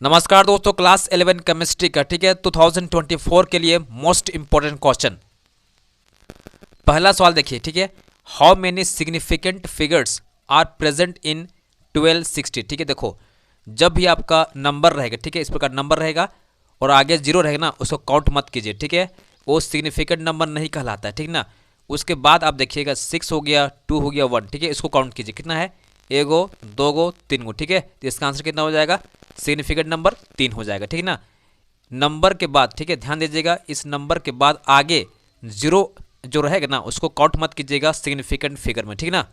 नमस्कार दोस्तों, class 11 chemistry का ठीक है 2024 के लिए मोस्ट इंपॉर्टेंट क्वेश्चन। पहला सवाल देखिए, ठीक है। How many significant figures are present in 1260। ठीक है, देखो जब भी आपका नंबर रहेगा, ठीक है, इस प्रकार नंबर रहेगा और आगे जीरो रहेगा ना, उसको काउंट मत कीजिए, ठीक है। वो सिग्निफिकेंट नंबर नहीं कहलाता है, ठीक ना। उसके बाद आप देखिएगा 6 हो गया, 2 हो गया, 1, ठीक है। इसको काउंट कीजिए, कितना है, एगो, दोगो, तीन गो, ठीक है। तो इसका आंसर कितना हो जाएगा, सिग्निफिकेंट नंबर 3 हो जाएगा, ठीक है ना। नंबर के बाद, ठीक है, ध्यान दीजिएगा, इस नंबर के बाद आगे जीरो जो रहेगा ना, उसको काउंट मत कीजिएगा सिग्निफिकेंट फिगर में, ठीक है ना।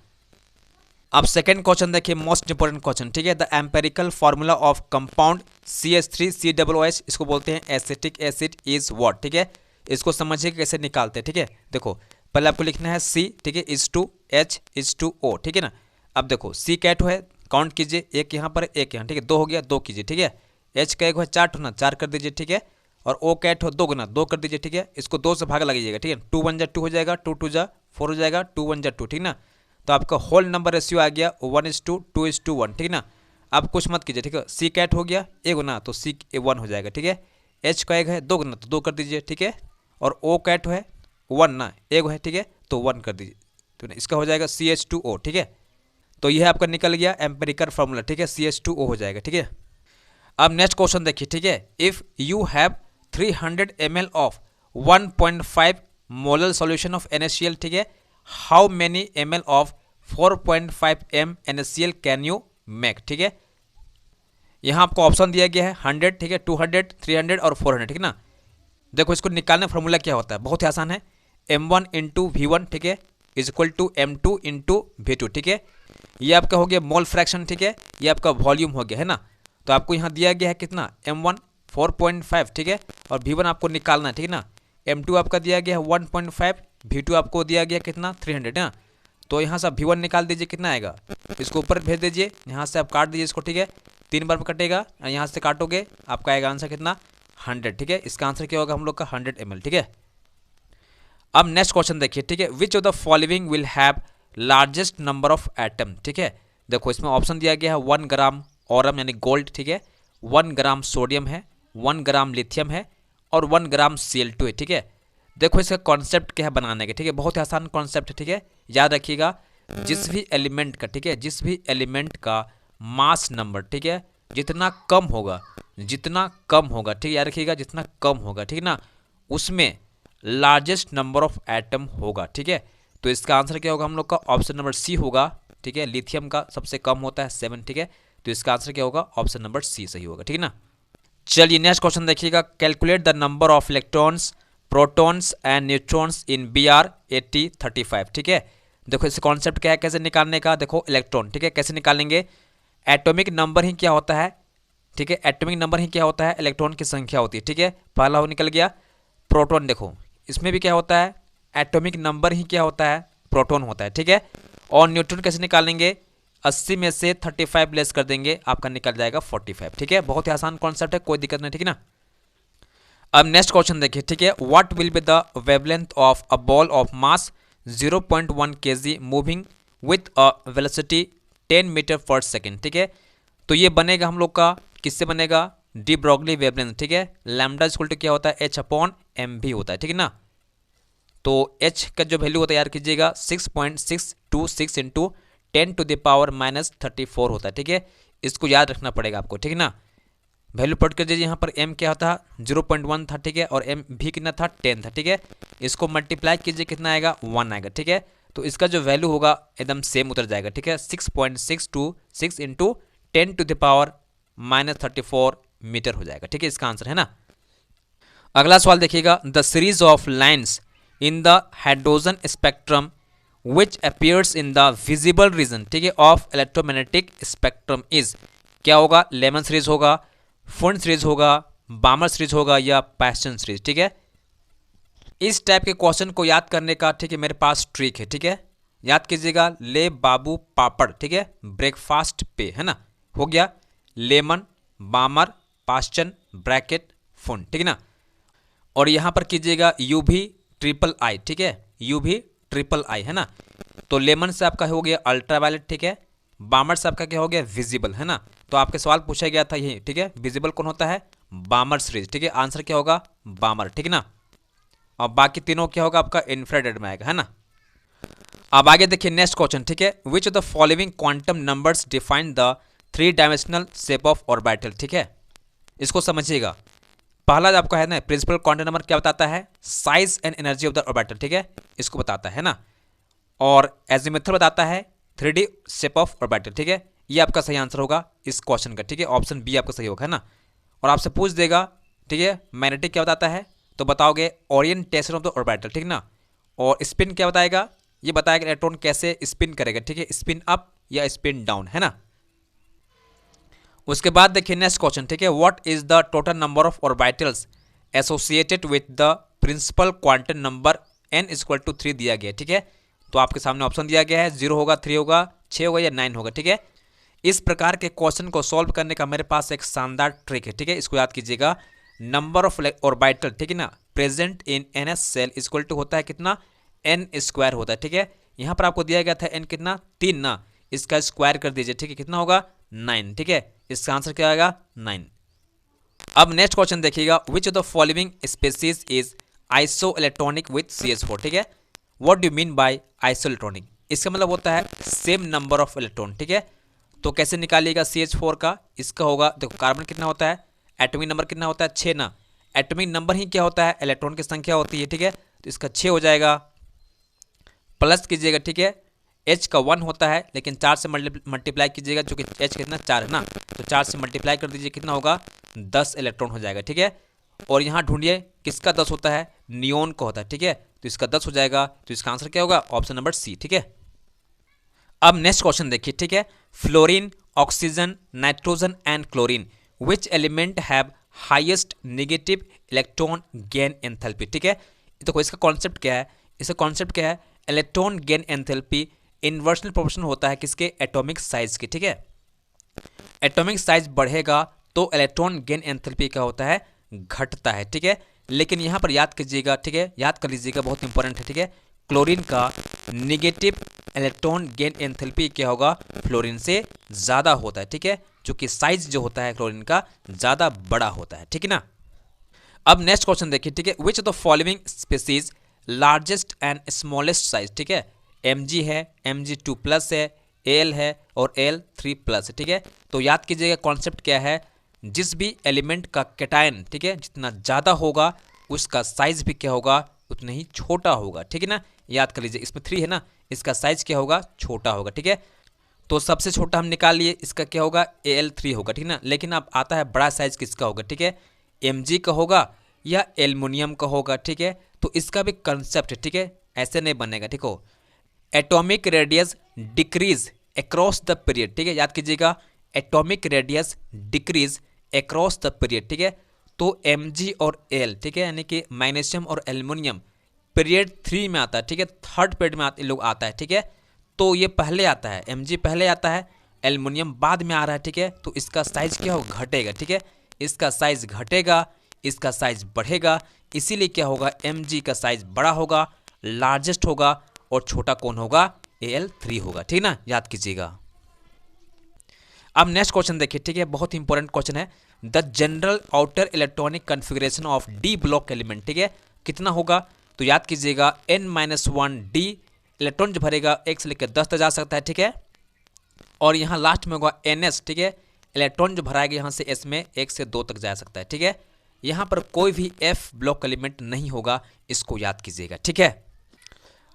अब सेकंड क्वेश्चन देखिए, मोस्ट इंपोर्टेंट क्वेश्चन, ठीक है। The empirical formula of compound CH3COOH, इसको बोलते हैं एसिटिक एसिड, इज व्हाट, ठीक है। इसको समझिए कैसे निकालते हैं, ठीक है। देखो पहले आपको लिखना है C, ठीक है, is to H is to O, ठीक है ना। अब देखो C कैट है, काउंट कीजिए, एक यहाँ पर एक यहाँ, ठीक है, 2 हो गया, 2 कीजिए, ठीक है। H का एक है 4 होना, 4 कर दीजिए, ठीक है। और O कैट हो 2 गुना, 2 कर दीजिए, ठीक है। इसको 2 से भाग लगाइएगा, ठीक है। 2 1 जा 2 हो जाएगा, 2 2 जा 4 हो जाएगा, 2 1 जा 2, ठीक ना। तो आपका होल नंबर रेशियो आ गया 1:2:1, ठीक है ना। अब कुछ मत कीजिए, ठीक है। C कैट हो गया ए गुना, तो C 1 हो जाएगा, ठीक है। H का एक है 2 गुना, तो 2 कर दीजिए, ठीक है। और O कैट है 1 ना, एक है, ठीक है, तो 1 कर दीजिए, तो इसका हो जाएगा CH2O, ठीक है। तो यह आपका निकल गया एम्पेरिकल फार्मूला, ठीक है, CH2O हो जाएगा, ठीक है। अब नेक्स्ट क्वेश्चन देखिए, ठीक है। If you have 300 ml of 1.5 molar solution of NaCl, ठीक है, how many ml of 4.5 m NaCl can you make, ठीक है। यहाँ आपको ऑप्शन दिया गया है 100, ठीक है, 200, 300 और 400, ठीक है ना। देखो इसको निकालने फार्मूला क्या होता है, बहुत ही आसान है। m1 इंटू V1, ठीक है, is equal to m2 into V2, ठीक है। ये आपका हो गया मोल फ्रैक्शन, ठीक है, ये आपका वॉल्यूम हो गया है ना। तो आपको यहाँ दिया गया है कितना, m1 4.5, ठीक है, और V1 आपको निकालना है, ठीक है ना। m2 आपका दिया गया है 1.5, V2 आपको दिया गया कितना 300 है ना। तो यहाँ से आप V1 निकाल दीजिए, कितना आएगा, इसको ऊपर भेज दीजिए, यहाँ से आप काट दीजिए इसको, ठीक है। 3 बार में कटेगा, यहाँ से काटोगे, आपका आएगा आंसर कितना 100, ठीक है। इसका आंसर क्या होगा हम लोग का 100 ml, ठीक है। अब नेक्स्ट क्वेश्चन देखिए, ठीक है। Which of the following will have largest number of atom, ठीक है। देखो इसमें ऑप्शन दिया गया है 1 ग्राम ऑरम यानी गोल्ड, ठीक है, 1 ग्राम सोडियम है, 1 ग्राम लिथियम है और 1 ग्राम Cl2 है, ठीक है। देखो इसका कॉन्सेप्ट क्या है बनाने का, ठीक है, बहुत ही आसान कॉन्सेप्ट है, ठीक है। याद रखिएगा, जिस भी एलिमेंट का, ठीक है, जिस भी एलिमेंट का मास नंबर, ठीक है, जितना कम होगा, जितना कम होगा, ठीक है, याद रखिएगा, जितना कम होगा, ठीक है ना, उसमें लार्जेस्ट नंबर ऑफ एटम होगा, ठीक है। तो इसका आंसर क्या होगा हम लोग का, ऑप्शन नंबर C होगा, ठीक है। लिथियम का सबसे कम होता है 7, ठीक है। तो इसका आंसर क्या होगा, ऑप्शन नंबर C सही होगा, ठीक है ना। चलिए नेक्स्ट क्वेश्चन देखिएगा। Calculate the number of electrons, protons and neutrons in Br8035, ठीक है। देखो इस कॉन्सेप्ट क्या है, कैसे निकालने का, देखो इलेक्ट्रॉन, ठीक है, कैसे निकालेंगे। एटॉमिक नंबर ही क्या होता है, ठीक है, एटॉमिक नंबर ही क्या होता है, इलेक्ट्रॉन की संख्या होती है, ठीक है। पहला हो निकल गया प्रोटॉन, देखो इसमें भी क्या होता है, एटॉमिक नंबर ही क्या होता है, प्रोटॉन होता है, ठीक है। और न्यूट्रॉन कैसे निकालेंगे, 80 में से 35 लेस कर देंगे, आपका निकल जाएगा 45, ठीक है। बहुत ही आसान कॉन्सेप्ट है, कोई दिक्कत नहीं, ठीक है ना। अब नेक्स्ट क्वेश्चन देखिए, ठीक है। What will be the wavelength of a ball of mass 0.1 kg moving with a velocity 10 metre per second, ठीक है। तो ये बनेगा हम लोग का, किससे बनेगा, डी ब्रॉगली वेवलेंथ, ठीक है। लैम्डा इक्वल टू क्या होता है, H/mv होता है, ठीक है ना। तो H का जो वैल्यू होता है याद कीजिएगा 6.626 इंटू 10⁻34 होता है, ठीक है। इसको याद रखना पड़ेगा आपको, ठीक है ना। वैल्यू पढ़ कर दीजिए, यहाँ पर m क्या था 0.1 था, ठीक है, और m भी कितना था 10 था, ठीक है। इसको मल्टीप्लाई कीजिए, कितना आएगा 1 आएगा, ठीक है। तो इसका जो वैल्यू होगा एकदम सेम उतर जाएगा, ठीक है। 6.626 इंटू 10⁻34 मीटर हो जाएगा, ठीक है, इसका आंसर है ना। अगला सवाल देखिएगा। The series of lines in the hydrogen spectrum which appears in the visible region, ठीक है, ऑफ इलेक्ट्रोमैग्नेटिक स्पेक्ट्रम इज, क्या होगा, लेमन सीरीज होगा, फुंड सीरीज होगा, बामर सीरीज होगा या पैशन सीरीज, ठीक है। इस टाइप के क्वेश्चन को याद करने का, ठीक है, मेरे पास ट्रिक है, ठीक है। याद कीजिएगा, ले बाबू पापड़, ठीक है, ब्रेकफास्ट पे, है ना, हो गया लेमन, बामर, पास्चन, ब्रैकेट, फुंड, ठीक है ना। और यहाँ पर कीजिएगा UV∠I, ठीक है, UV∠I है ना। तो लेमन से आपका हो गया अल्ट्रावायलेट, ठीक है, बामर से आपका क्या हो गया, विजिबल, है ना। तो आपके सवाल पूछा गया था यही, ठीक है, विजिबल कौन होता है, बामर रेज, ठीक है, आंसर क्या होगा, बामर, ठीक है ना। और बाकी तीनों क्या होगा आपका, इंफ्रारेड में आएगा, है ना। अब आगे देखिए नेक्स्ट क्वेश्चन, ठीक है, which of the following quantum numbers define the 3 dimensional shape of orbital, ठीक है, इसको समझिएगा। पहला जो आपका है ना प्रिंसिपल क्वांटम नंबर क्या बताता है, size and energy of the orbital, ठीक है, इसको बताता है ना। और एजीमुथल बताता है 3D शेप ऑफ ऑर्बिटल, ठीक है, ये आपका सही आंसर होगा इस क्वेश्चन का, ठीक है, ऑप्शन बी आपका सही होगा, है ना। और आपसे पूछ देगा, ठीक है, मैग्नेटिक क्या बताता है, तो बताओगे ओरिएंटेशन ऑफ द ऑर्बिटल, ठीक ना। और स्पिन क्या बताएगा, ये बताएगा इलेक्ट्रॉन कैसे स्पिन करेगा, ठीक है, स्पिन अप या स्पिन डाउन, है ना। उसके बाद देखिए नेक्स्ट क्वेश्चन, ठीक है, what is the total number of orbitals associated with the principal quantum number n equal to 3 दिया गया, ठीक है। तो आपके सामने ऑप्शन दिया गया है 0 होगा, 3 होगा, 6 होगा या 9 होगा, ठीक है। इस प्रकार के क्वेश्चन को सॉल्व करने का मेरे पास एक शानदार ट्रिक है, ठीक है, इसको याद कीजिएगा। नंबर ऑफ ऑर्बिटल, ठीक है ना, present in NS shell equal to होता है कितना, n स्क्वायर होता है, ठीक है। यहाँ पर आपको दिया गया था n कितना, 3 ना, इसका स्क्वायर कर दीजिए, ठीक है, कितना होगा 9, ठीक है, इसका आंसर क्या आएगा 9। अब नेक्स्ट क्वेश्चन देखिएगा, which of the following species is iso electronic with CH4, ठीक है। What do mean by iso electronic, इसका मतलब होता है सेम नंबर ऑफ इलेक्ट्रॉन, ठीक है। तो कैसे निकालिएगा CH4 का, इसका होगा, देखो कार्बन कितना होता है, एटॉमिक नंबर कितना होता है 6 ना, एटॉमिक नंबर ही क्या होता है, इलेक्ट्रॉन की संख्या होती है, ठीक है, तो इसका 6 हो जाएगा, प्लस कीजिएगा, ठीक है, H का 1 होता है लेकिन 4 से मल्टीप्लाई कीजिएगा, चूंकि H कितना 4 है ना, तो 4 से मल्टीप्लाई कर दीजिए, कितना होगा 10 इलेक्ट्रॉन हो जाएगा, ठीक है। और यहाँ ढूंढिए किसका 10 होता है, नियोन का होता है, ठीक है, तो इसका 10 हो जाएगा, तो इसका आंसर क्या होगा, ऑप्शन नंबर सी, ठीक है। अब नेक्स्ट क्वेश्चन देखिए, ठीक है, fluorine, oxygen, nitrogen and chlorine which element have highest negative electron gain enthalpy, ठीक है। तो इसका कॉन्सेप्ट क्या है, इसका कॉन्सेप्ट क्या है, इलेक्ट्रॉन गेन एंथैल्पी इन्वर्सनल प्रोपोर्शनल होता है किसके, एटॉमिक साइज की, ठीक है। एटॉमिक साइज बढ़ेगा तो इलेक्ट्रॉन गेन एंथैल्पी क्या होता है, घटता है, ठीक है। लेकिन यहाँ पर याद कीजिएगा, ठीक है, याद कर लीजिएगा, बहुत इंपॉर्टेंट है, ठीक है, क्लोरीन का नेगेटिव इलेक्ट्रॉन गेन एंथैल्पी क्या होगा, फ्लोरीन से ज़्यादा होता है, ठीक है, क्योंकि साइज जो होता है क्लोरीन का ज़्यादा बड़ा होता है, ठीक है ना। अब नेक्स्ट क्वेश्चन देखिए, ठीक है, which of the following species largest and smallest size, ठीक है, Mg है, Mg2+ है, Al है और Al3+ है, ठीक है। तो याद कीजिएगा कॉन्सेप्ट क्या है, जिस भी एलिमेंट का कैटायन, ठीक है, जितना ज़्यादा होगा उसका साइज भी क्या होगा, उतना ही छोटा होगा, ठीक है ना। याद कर लीजिए, इसमें 3 है ना, इसका साइज क्या होगा, छोटा होगा, ठीक है। तो सबसे छोटा हम निकाल लिए, इसका क्या होगा, Al3 होगा, ठीक है ना। लेकिन अब आता है बड़ा साइज किसका होगा, ठीक है, Mg का होगा या एल्युमिनियम का होगा, ठीक है। तो इसका भी कंसेप्ट है, ठीक है, ऐसे नहीं बनेगा, ठीक हो। Atomic radius decrease across the period, ठीक है, याद कीजिएगा, atomic radius decrease across the period, ठीक है। तो Mg और Al, ठीक है, यानी कि मैग्नीशियम और एल्युमिनियम पीरियड 3 में आता है, ठीक है, थर्ड पीरियड में लोग आता है, ठीक है। तो ये पहले आता है, Mg पहले आता है, एल्युमिनियम बाद में आ रहा है, ठीक है। तो इसका साइज क्या होगा, घटेगा, ठीक है, इसका साइज घटेगा, इसका साइज बढ़ेगा, इसीलिए क्या होगा, Mg का साइज बड़ा होगा, लार्जेस्ट होगा, और छोटा कौन होगा, Al3 होगा, ठीक ना, याद कीजिएगा। अब नेक्स्ट क्वेश्चन देखिए, ठीक है, बहुत ही इंपॉर्टेंट क्वेश्चन है, the general outer electronic configuration of D block element, ठीक है, कितना होगा, तो याद कीजिएगा n-1 D इलेक्ट्रॉन जो भरेगा 1 से लेकर 10 तक जा सकता है, ठीक है। और यहाँ लास्ट में होगा NS, ठीक है, इलेक्ट्रॉन जो भराएगा यहाँ से S में 1 से 2 तक जा सकता है, ठीक है। यहाँ पर कोई भी F ब्लॉक एलिमेंट नहीं होगा, इसको याद कीजिएगा, ठीक है।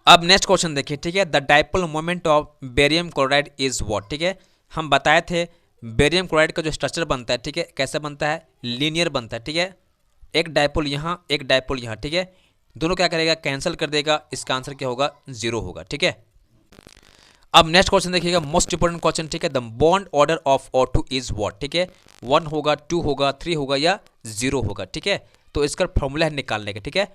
अब नेक्स्ट क्वेश्चन देखिए, ठीक है, the dipole moment of barium chloride is what, ठीक है। हम बताए थे बेरियम क्लोराइड का जो स्ट्रक्चर बनता है, ठीक है, कैसे बनता है, लीनियर बनता है, ठीक है, एक डाइपोल यहाँ एक डाइपोल यहाँ, ठीक है, दोनों क्या करेगा, कैंसिल कर देगा, इसका आंसर क्या होगा, 0 होगा, ठीक है। अब नेक्स्ट क्वेश्चन देखिएगा, मोस्ट इंपोर्टेंट क्वेश्चन, ठीक है, the bond order of O2 is what, ठीक है, 1 होगा, 2 होगा, 3 होगा या 0 होगा, ठीक है। तो इसका फॉर्मूला है निकालने का, ठीक है,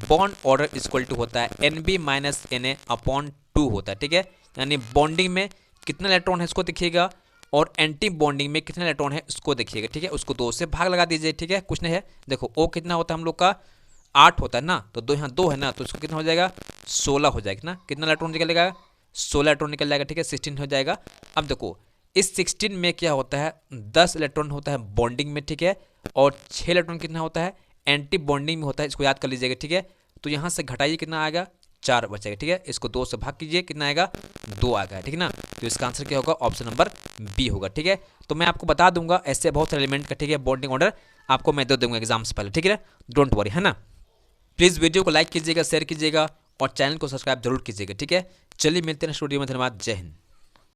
बॉन्ड ऑर्डर इक्वल टू होता है NB - Na/2 होता है, ठीक है, यानी बॉन्डिंग में कितना इलेक्ट्रॉन है इसको देखिएगा, और एंटी बॉन्डिंग में कितना इलेक्ट्रॉन है उसको देखिएगा, ठीक है, उसको 2 से भाग लगा दीजिए, ठीक है, कुछ नहीं है, देखो O कितना होता है हम लोग का 8 होता है ना, तो 2 यहाँ 2 है ना, तो इसको कितना हो जाएगा 16 हो जाएगा ना, कितना इलेक्ट्रॉन निकलेगा 16 इलेक्ट्रॉन निकल जाएगा, ठीक है, 16 हो जाएगा। अब देखो इस 16 में क्या होता है, 10 इलेक्ट्रॉन होता है बॉन्डिंग में, ठीक है, और 6 इलेक्ट्रॉन कितना होता है, एंटी बॉन्डिंग में होता है, इसको याद कर लीजिएगा, ठीक है। तो यहाँ से घटाइए कितना आएगा, 4 बचेगा, ठीक है, इसको 2 से भाग कीजिए, कितना आएगा, 2 आ गया, ठीक है ना। तो इसका आंसर क्या होगा, ऑप्शन नंबर बी होगा, ठीक है। तो मैं आपको बता दूंगा ऐसे बहुत सारे एलिमेंट का, ठीक है, बॉन्डिंग ऑर्डर आपको मैं दे दूंगा एग्जाम से पहले, ठीक है, डोंट वरी, है ना। प्लीज़ वीडियो को लाइक कीजिएगा, शेयर कीजिएगा और चैनल को सब्सक्राइब जरूर कीजिएगा, ठीक है। चलिए मिलते हैं स्टूडियो में, धन्यवाद, जय हिंद।